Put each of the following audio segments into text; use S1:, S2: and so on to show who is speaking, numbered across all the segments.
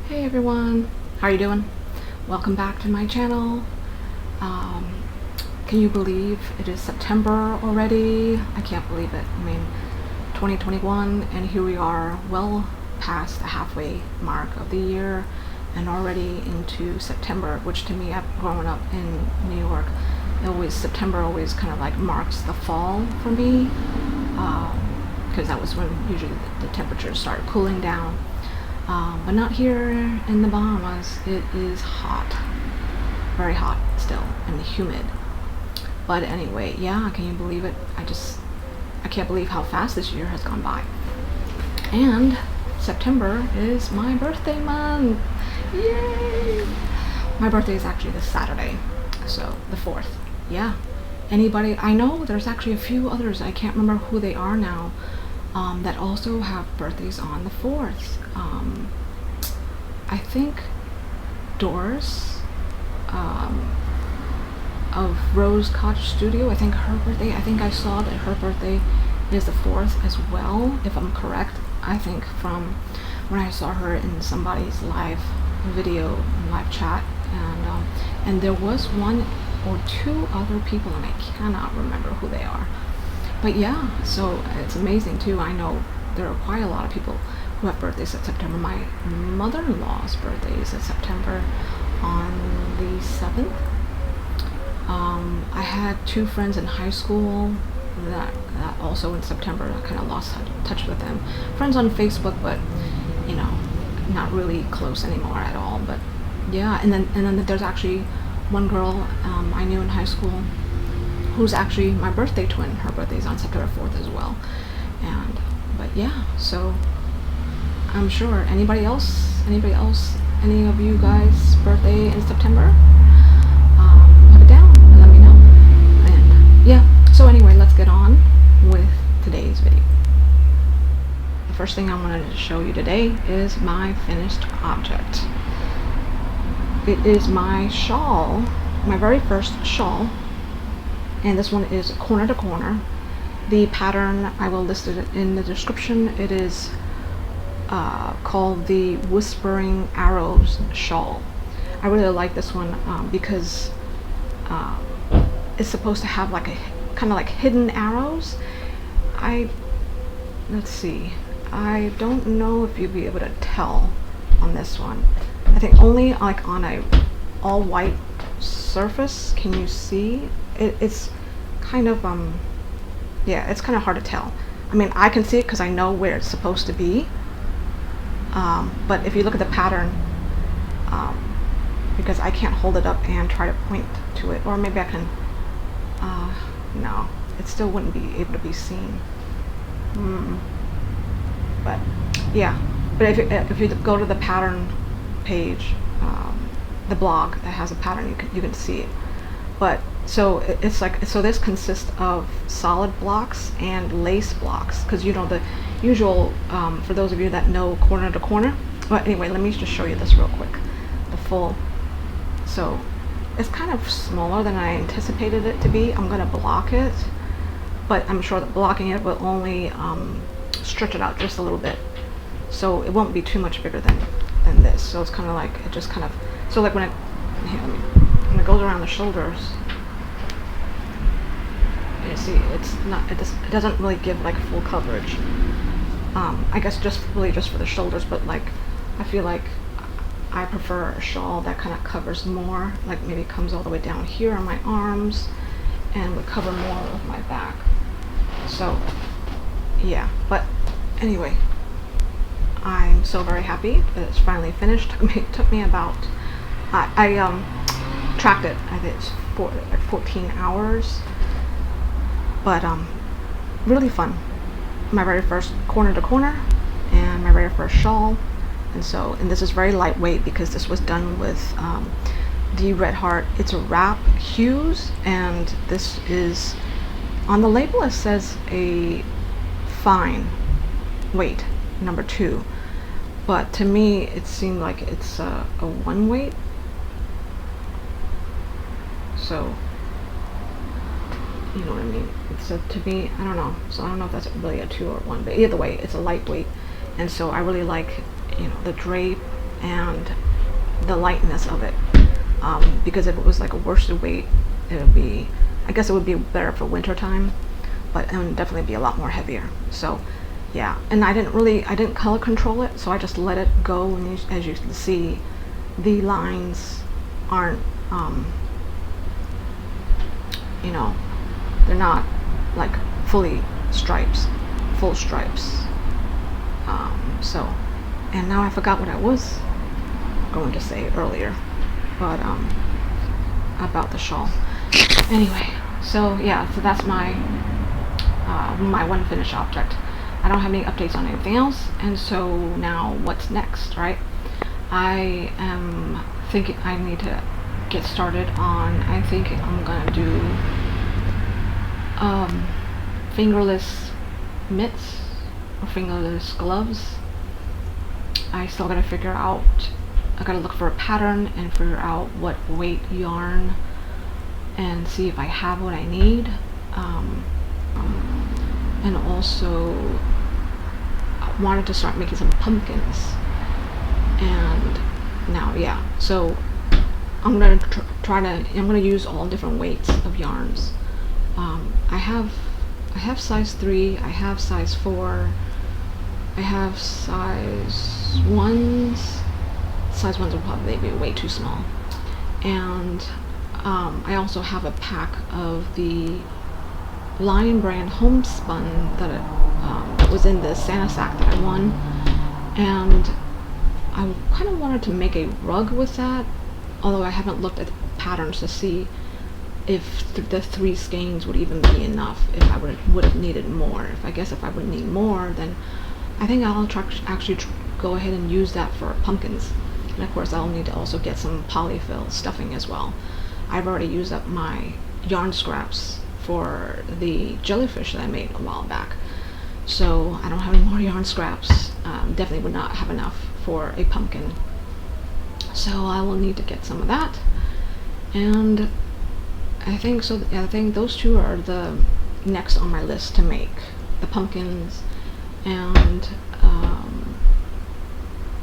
S1: Hey everyone, how are you doing? Welcome back to my channel. Can you believe it is September already? I can't believe it. I mean, 2021, and here we are well past the halfway mark of the year and already into September, which to me, I've grown up in New York, September always kind of like marks the fall for me, because that was when usually the temperatures start cooling down. But not here in the Bahamas. It is hot, very hot still, and humid. But anyway, yeah, can you believe it? I can't believe how fast this year has gone by. And September is my birthday month. Yay! My birthday is actually this Saturday, so the 4th. Yeah. Anybody? I know there's actually a few others. I can't remember who they are now. That also have birthdays on the 4th. I think Doris of Rose Cottage Studio, I think I saw that her birthday is the 4th as well, if I'm correct. I think from when I saw her in somebody's live video, live chat, and there was one or two other people, and I cannot remember who they are. But yeah, so it's amazing too. I know there are quite a lot of people who have birthdays in September. My mother-in-law's birthday is in September on the 7th. I had two friends in high school that also in September. I kind of lost touch with them. Friends on Facebook, but you know, not really close anymore at all. But yeah, and then there's actually one girl I knew in high school who's actually my birthday twin. Her birthday's on September 4th as well. But yeah, so I'm sure anybody else, any of you guys' birthday in September, put it down and let me know. And yeah, so anyway, let's get on with today's video. The first thing I wanted to show you today is my finished object. It is my shawl, my very first shawl. And this one is corner to corner. The pattern, I will list it in the description. It is called the Whispering Arrows Shawl. I really like this one because it's supposed to have like a kind of like hidden arrows. Let's see. I don't know if you'll be able to tell on this one. I think only like on a all white surface can you see. It's kind of yeah, it's kind of hard to tell. I mean, I can see it because I know where it's supposed to be, but if you look at the pattern, because I can't hold it up and try to point to it, or maybe I can, no, it still wouldn't be able to be seen. But yeah, but if you go to the pattern page, the blog that has a pattern, you can see it. But so it's like, so this consists of solid blocks and lace blocks, because you know the usual, for those of you that know corner to corner. But anyway, let me just show you this real quick, the full. So it's kind of smaller than I anticipated it to be. I'm going to block it, but I'm sure that blocking it will only stretch it out just a little bit, so it won't be too much bigger than this. So it's kind of like, it just kind of, so like when it goes around the shoulders, you see, it doesn't really give like full coverage. I guess just for the shoulders, but like I feel like I prefer a shawl that kind of covers more, like maybe comes all the way down here on my arms and would cover more of my back. So yeah, but anyway, I'm so very happy that it's finally finished. It took me about, I tracked it, I think it's 14 hours, but really fun. My very first corner to corner and my very first shawl. And this is very lightweight because this was done with the Red Heart It's a Wrap hues, and this is, on the label it says a fine weight, number 2, but to me it seemed like it's a 1 weight. So you know what I mean. It's to me, I don't know. So I don't know if that's really a 2 or 1, but either way, it's a lightweight, and so I really like, you know, the drape and the lightness of it, because if it was like a worsted weight, it would be, I guess it would be better for winter time, but it would definitely be a lot more heavier. So yeah, and I didn't color control it, so I just let it go, and as you can see, the lines aren't, you know, they're not like full stripes. So, and now I forgot what I was going to say earlier, but about the shawl. Anyway, so yeah, so that's my my one finished object. I don't have any updates on anything else, and so now what's next, right? I am thinking I need to get started on, I think I'm gonna do fingerless mitts or fingerless gloves. I still gotta figure out, I gotta look for a pattern and figure out what weight yarn and see if I have what I need. And also I wanted to start making some pumpkins, and now yeah, so I'm gonna I'm gonna use all different weights of yarns. I have size 3, I have size 4, I have size 1s. Size 1s will probably be way too small. And I also have a pack of the Lion brand homespun that was in the Santa sack that I won. And I kind of wanted to make a rug with that, although I haven't looked at the patterns to see if the 3 skeins would even be enough, if I would have needed more. If I would need more, then I think I'll actually go ahead and use that for pumpkins. And of course I'll need to also get some polyfill stuffing as well. I've already used up my yarn scraps for the jellyfish that I made a while back, so I don't have any more yarn scraps. Definitely would not have enough for a pumpkin, so I will need to get some of that. And I think those 2 are the next on my list to make, the pumpkins and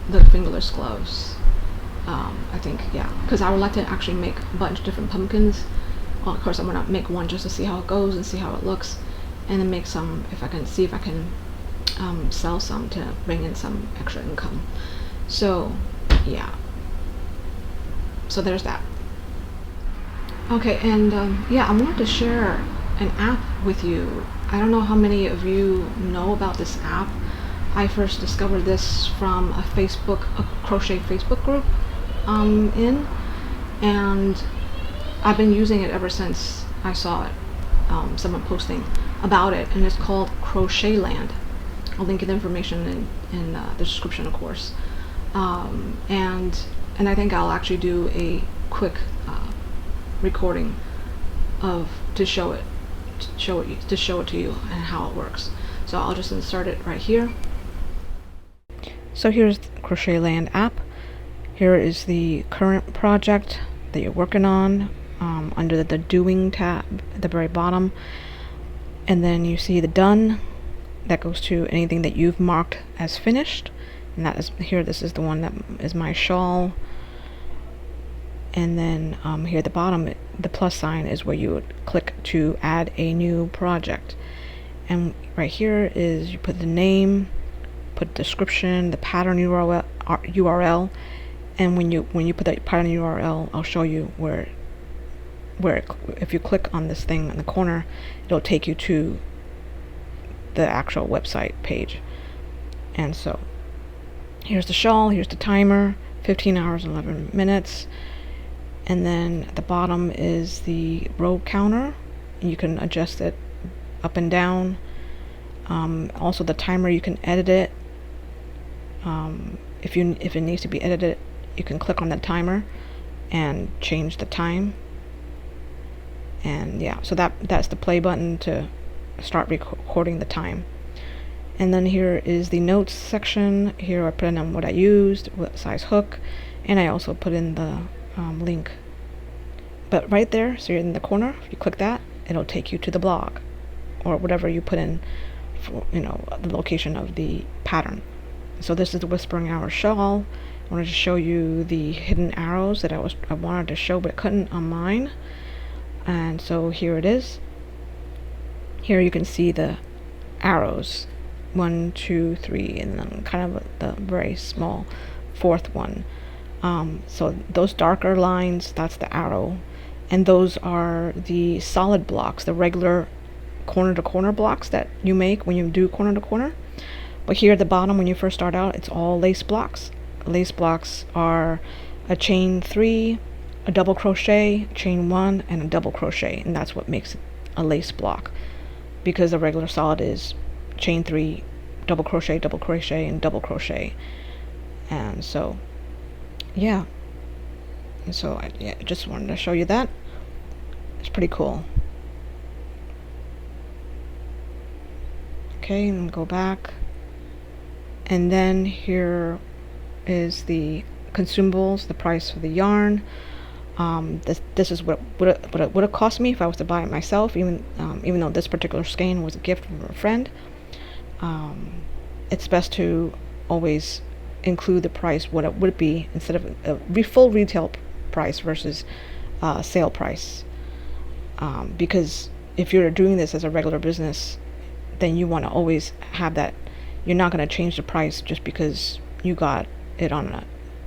S1: the fingerless gloves. I think, yeah, because I would like to actually make a bunch of different pumpkins. Well, of course I'm gonna make one just to see how it goes and see how it looks, and then make some if I can sell some to bring in some extra income. So yeah, so there's that. Okay, and yeah, I wanted to share an app with you. I don't know how many of you know about this app. I first discovered this from a crochet Facebook group and I've been using it ever since I saw it, someone posting about it, and it's called Crochet.land. I'll link the information in the description, of course. And I think I'll actually do a quick recording to show it to you and how it works. So I'll just insert it right here. So here's the Crochet.land app. Here is the current project that you're working on, under the doing tab at the very bottom, and then you see the done. That goes to anything that you've marked as finished, and that is here. This is the one that is my shawl. And then here at the bottom, the plus sign is where you would click to add a new project. And right here is you put the name, put description, the pattern URL, and when you put that pattern URL, I'll show you where if you click on this thing in the corner, it'll take you to the actual website page. And so here's the shawl, here's the timer, 15 hours 11 minutes. And then at the bottom is the row counter. You can adjust it up and down. Also the timer, you can edit it. If it needs to be edited, you can click on the timer and change the time. And yeah, so that's the play button to start recording the time. And then here is the notes section. Here I put in what I used, what size hook, and I also put in the link. But right there, so you're in the corner, if you click that, it'll take you to the blog or whatever you put in for, the location of the pattern. So this is the Whispering Hour shawl, I wanted to show you the hidden arrows that I wanted to show but couldn't on mine. And so here it is. Here you can see the arrows, 1, 2, 3, and then kind of the very small fourth one. So those darker lines, that's the arrow, and those are the solid blocks, the regular corner to corner blocks that you make when you do corner to corner. But here at the bottom, when you first start out, it's all lace blocks. Lace blocks are a chain 3, a double crochet, chain 1, and a double crochet, and that's what makes it a lace block, because the regular solid is chain 3, double crochet, and double crochet. And so yeah, and so I just wanted to show you that. It's pretty cool. Okay, and go back, and then here is the consumables, the price for the yarn. This is what it would have cost me if I was to buy it myself, even though this particular skein was a gift from a friend. It's best to always include the price what it would be instead of a full retail price versus sale price, because if you're doing this as a regular business, then you want to always have that. You're not going to change the price just because you got it on a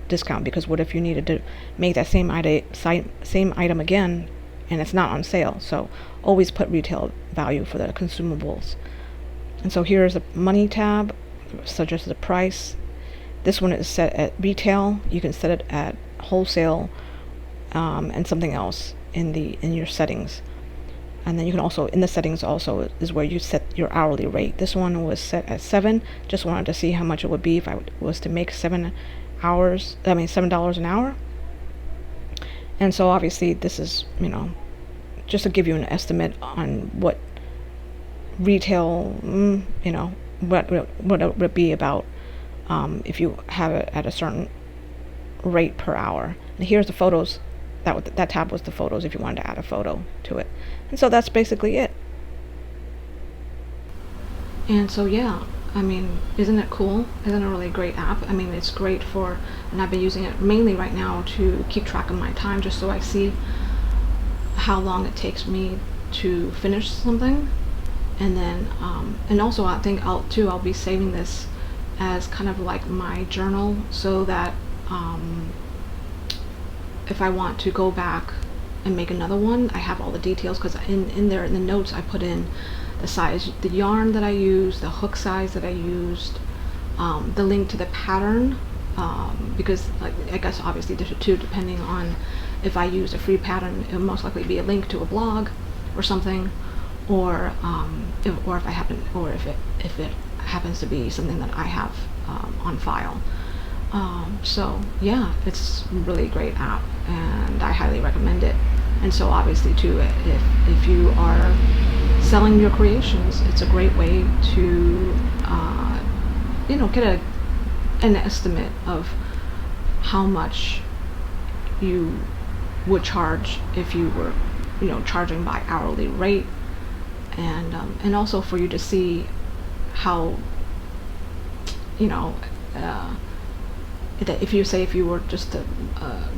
S1: discount, because what if you needed to make that same item again and it's not on sale? So always put retail value for the consumables. And so here's a money tab, such as the price. This one is set at retail. You can set it at wholesale, and something else in your settings. And then you can also, in the settings also, is where you set your hourly rate. This one was set at 7. Just wanted to see how much it would be if I was to make $7 an hour. And so obviously this is, just to give you an estimate on what retail, what it would be about if you have it at a certain rate per hour. And here's the photos. That tab was the photos if you wanted to add a photo to it. And so that's basically it. And so yeah, isn't it cool? Isn't it a really great app? It's great and I've been using it mainly right now to keep track of my time, just so I see how long it takes me to finish something. And then and also I think I'll be saving this as kind of like my journal, so that if I want to go back and make another one, I have all the details, because in there in the notes I put in the size, the yarn that I used, the hook size that I used, the link to the pattern, because I guess obviously there's two, depending on if I use a free pattern, it will most likely be a link to a blog or something, or if it happens to be something that I have on file. So yeah, it's a really great app, and I highly recommend it. And so obviously too, if you are selling your creations, it's a great way to get an estimate of how much you would charge if you were charging by hourly rate, and also for you to see how that if you were just to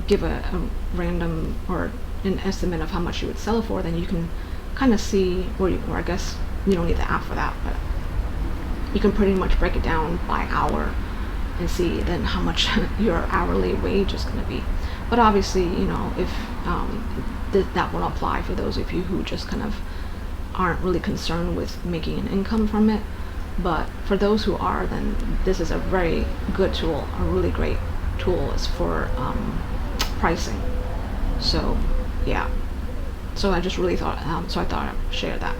S1: give a random or an estimate of how much you would sell it for, then you can kind of see or I guess you don't need the app for that, but you can pretty much break it down by hour and see then how much your hourly wage is going to be. But obviously, if that will apply for those of you who just kind of aren't really concerned with making an income from it. But for those who are, then this is a very good tool, a really great tool is for pricing. So yeah, so I just really thought, I thought I'd share that.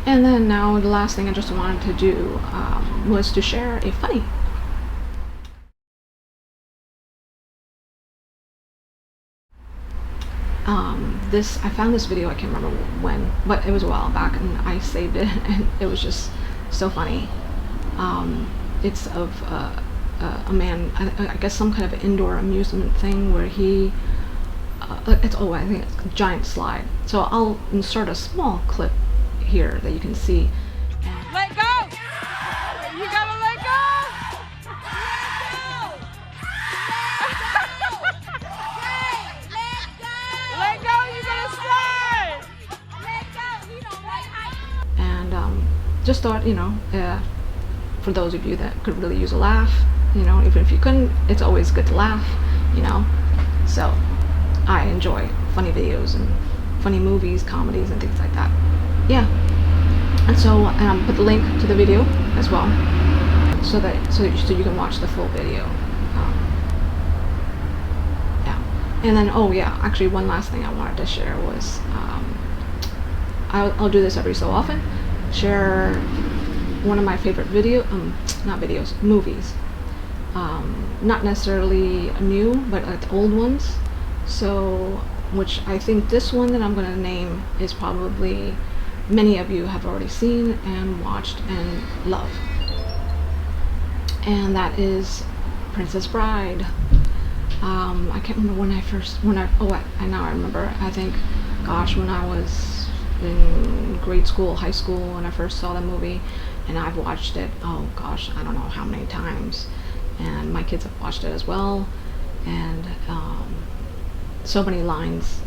S1: And then now the last thing I just wanted to do was to share a funny. I found this video, I can't remember when, but it was a while back, and I saved it, and it was just so funny. It's of a man, I guess some kind of indoor amusement thing where he, I think it's a giant slide. So I'll insert a small clip here that you can see.
S2: Let go! You gotta let go! Let go!
S1: just thought, for those of you that could really use a laugh, even if you couldn't, it's always good to laugh, so I enjoy funny videos and funny movies, comedies, and things like that. Yeah. And so put the link to the video as well, so you can watch the full video. Yeah. And then, oh yeah, actually one last thing I wanted to share was, I'll do this every so often, share one of my favorite movies. Not necessarily new, but like the old ones. So, which I think this one that I'm going to name is probably many of you have already seen and watched and love. And that is Princess Bride. I can't remember now I remember. I think, gosh, when I was in grade school, high school, when I first saw the movie, and I've watched it, oh gosh, I don't know how many times. And my kids have watched it as well. And so many lines.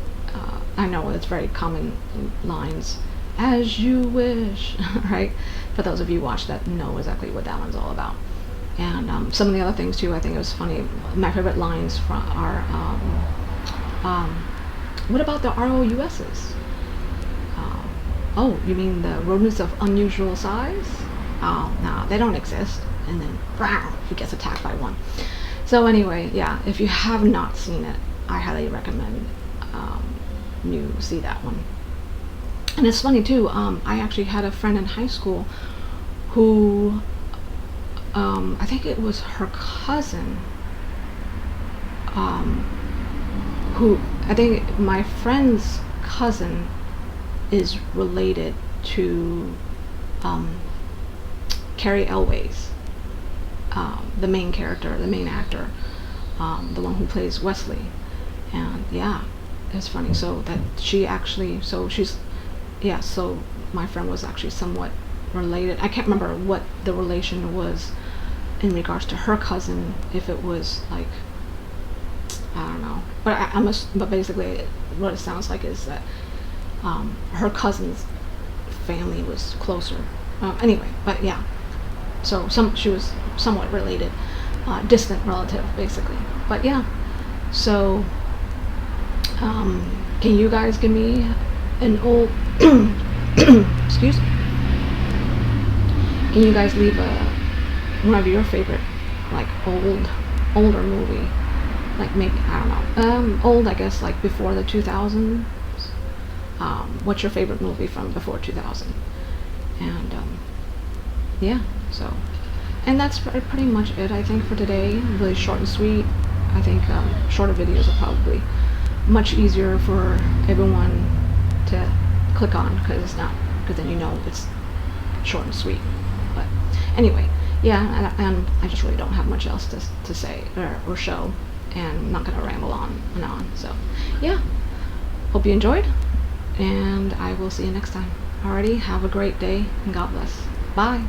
S1: I know it's very common lines. As you wish, right? For those of you who watch that, know exactly what that one's all about. And some of the other things too, I think it was funny. My favorite lines are, what about the ROUSs? Oh, you mean the rodents of unusual size? Oh, no, they don't exist. And then, he gets attacked by one. So anyway, yeah, if you have not seen it, I highly recommend you see that one. And it's funny too, I actually had a friend in high school who, I think it was her cousin, I think my friend's cousin is related to Carrie Elways, the main character, the main actor, the one who plays Wesley. And yeah, it's funny. So that she actually, so my friend was actually somewhat related. I can't remember what the relation was in regards to her cousin, if it was like, I don't know, but basically what it sounds like is that her cousin's family was closer. Anyway, but yeah, so she was somewhat related, distant relative basically. But yeah, so can you guys give me an old excuse me, can you guys leave one of your favorite like older movie, like maybe, I don't know, old, I guess, like before the 2000s? What's your favorite movie from before 2000? And yeah, so, and that's pretty much it, I think, for today. Really short and sweet. I think shorter videos are probably much easier for everyone to click on, because then it's short and sweet. But anyway, yeah, and I just really don't have much else to say or show, and I'm not gonna ramble on and on. So yeah, hope you enjoyed, and I will see you next time. Alrighty, have a great day, and God bless. Bye.